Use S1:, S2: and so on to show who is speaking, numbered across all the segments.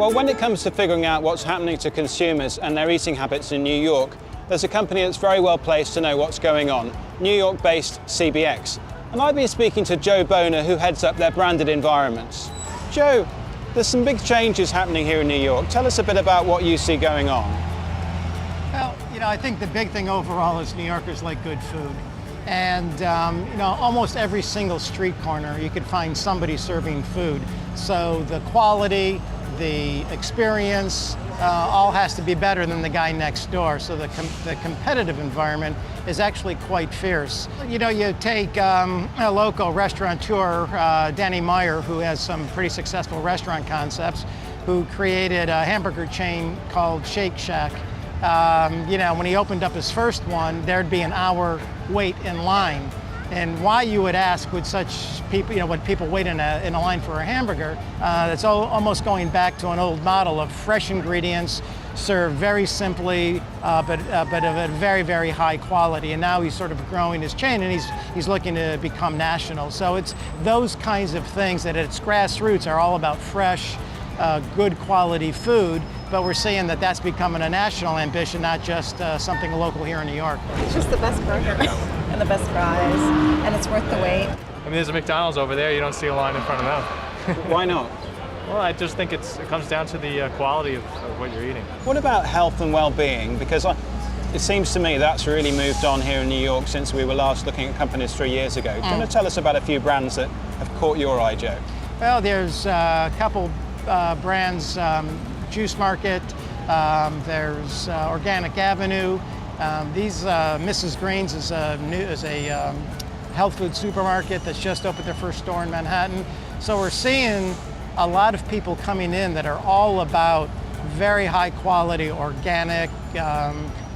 S1: Well, when it comes to figuring out what's happening to consumers and their eating habits in New York, there's a company that's very well placed to know what's going on, New York-based CBX. And I've been speaking to Joe Boner, who heads up their branded environments. Joe, there's some big changes happening here in New York. Tell us a bit about what you see going on.
S2: Well, I think the big thing overall is New Yorkers like good food. And, almost every single street corner you could find somebody serving food. So the quality, the experience, all has to be better than the guy next door. So the competitive environment is actually quite fierce. You take a local restaurateur, Danny Meyer, who has some pretty successful restaurant concepts, who created a hamburger chain called Shake Shack. When he opened up his first one, there'd be an hour wait in line. And why, you would ask, would such people, would people wait in a line for a hamburger? That's almost going back to an old model of fresh ingredients, served very simply, but of a very, very high quality. And now he's sort of growing his chain, and he's looking to become national. So it's those kinds of things that at its grassroots are all about fresh, good quality food. But we're seeing that that's becoming a national ambition, not just something local here in New York.
S3: It's just the best burger and the best fries, and it's worth the wait.
S4: I mean, there's a McDonald's over there. You don't see a line in front of them.
S1: Why not?
S4: Well, I just think it comes down to the quality of what you're eating.
S1: What about health and well-being? Because it seems to me that's really moved on here in New York since we were last looking at companies 3 years ago. Can you tell us about a few brands that have caught your eye, Joe?
S2: Well, there's a couple brands. Juice Market, there's Organic Avenue. These Mrs. Green's is a health food supermarket that's just opened their first store in Manhattan. So we're seeing a lot of people coming in that are all about very high quality, organic,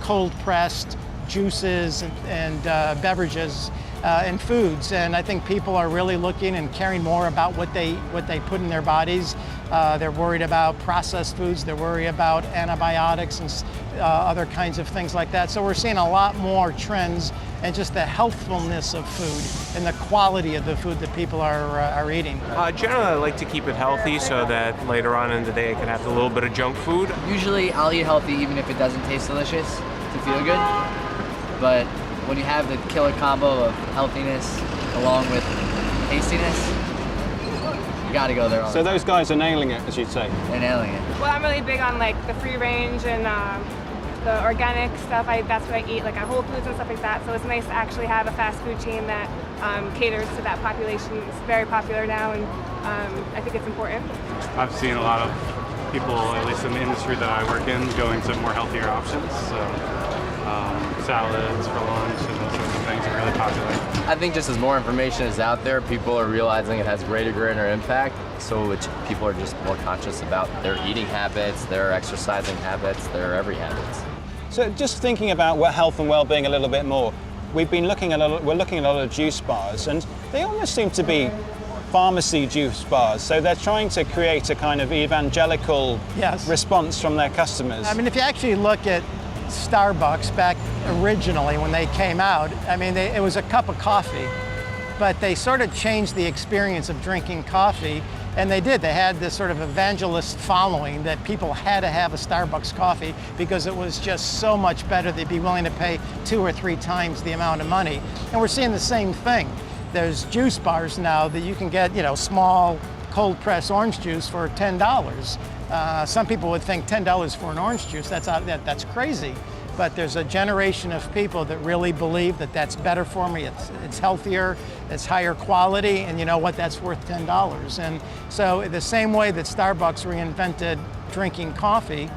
S2: cold pressed juices and beverages and foods. And I think people are really looking and caring more about what they put in their bodies. They're worried about processed foods. They're worried about antibiotics and other kinds of things like that. So we're seeing a lot more trends and just the healthfulness of food and the quality of the food that people are eating.
S5: Generally, I like to keep it healthy so that later on in the day I can have a little bit of junk food.
S6: Usually I'll eat healthy even if it doesn't taste delicious to feel good. But when you have the killer combo of healthiness along with tastiness, you gotta go there.
S1: So those guys are nailing it, as you'd say.
S6: They're nailing it.
S7: Well, I'm really big on the free range and the organic stuff. That's what I eat, like at Whole Foods and stuff like that. So it's nice to actually have a fast food chain that caters to that population. It's very popular now, and I think it's important.
S8: I've seen a lot of people, at least in the industry that I work in, going to more healthier options. So salads for lunch and those sorts of things are really popular.
S9: I think just as more information is out there, people are realizing it has greater impact, so people are just more conscious about their eating habits, their exercising habits, their every habits.
S1: So just thinking about health and well-being a little bit more, we're looking at a lot of juice bars, and they almost seem to be pharmacy juice bars. So they're trying to create a kind of evangelical response from their customers.
S2: I mean, if you actually look at Starbucks back originally when they came out, I mean, it was a cup of coffee, but they sort of changed the experience of drinking coffee, and they did. They had this sort of evangelist following that people had to have a Starbucks coffee because it was just so much better. They'd be willing to pay 2 or 3 times the amount of money. And we're seeing the same thing. There's juice bars now that you can get, small cold pressed orange juice for $10. Some people would think $10 for an orange juice, that's crazy. But there's a generation of people that really believe that that's better for me, it's healthier, it's higher quality, and you know what, that's worth $10. And so the same way that Starbucks reinvented drinking coffee,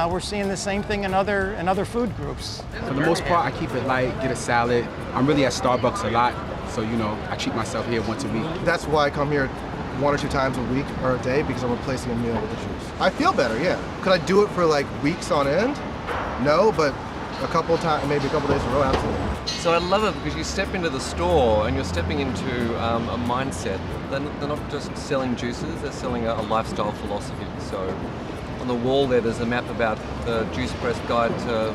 S2: we're seeing the same thing in other food groups.
S10: For the most part, I keep it light, get a salad. I'm really at Starbucks a lot, so I treat myself here once a week.
S11: That's why I come here 1 or 2 times a week or a day, because I'm replacing a meal with the juice. I feel better, yeah. Could I do it for weeks on end? No, but a couple times, maybe a couple days in a row, absolutely.
S12: So I love it because you step into the store and you're stepping into a mindset. They're not just selling juices, they're selling a lifestyle philosophy. So on the wall there's a map about the Juice Press Guide to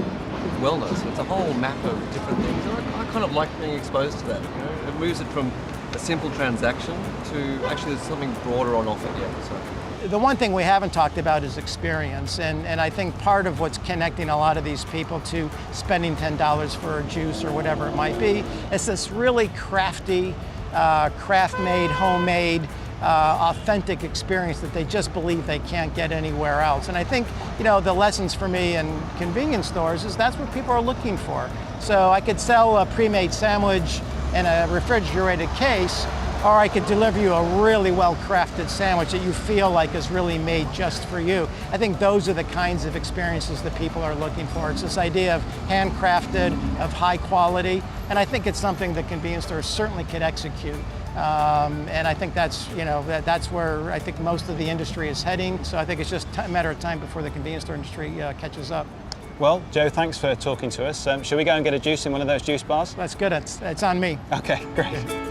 S12: Wellness. It's a whole map of different things. And I kind of like being exposed to that. It moves it from a simple transaction to actually there's something broader on offer here. So
S2: the one thing we haven't talked about is experience, and I think part of what's connecting a lot of these people to spending $10 for a juice or whatever it might be is this really crafty, craft-made, homemade, authentic experience that they just believe they can't get anywhere else. And I think, you know, the lessons for me in convenience stores is that's what people are looking for. So I could sell a pre-made sandwich in a refrigerated case, or I could deliver you a really well-crafted sandwich that you feel like is really made just for you. I think those are the kinds of experiences that people are looking for. It's this idea of handcrafted, of high quality, and I think it's something that convenience stores certainly could execute. And I think that's, you know, that's where I think most of the industry is heading. So I think it's just a matter of time before the convenience store industry catches up.
S1: Well, Joe, thanks for talking to us. Shall we go and get a juice in one of those juice bars?
S2: That's good. It's on me.
S1: Okay, great.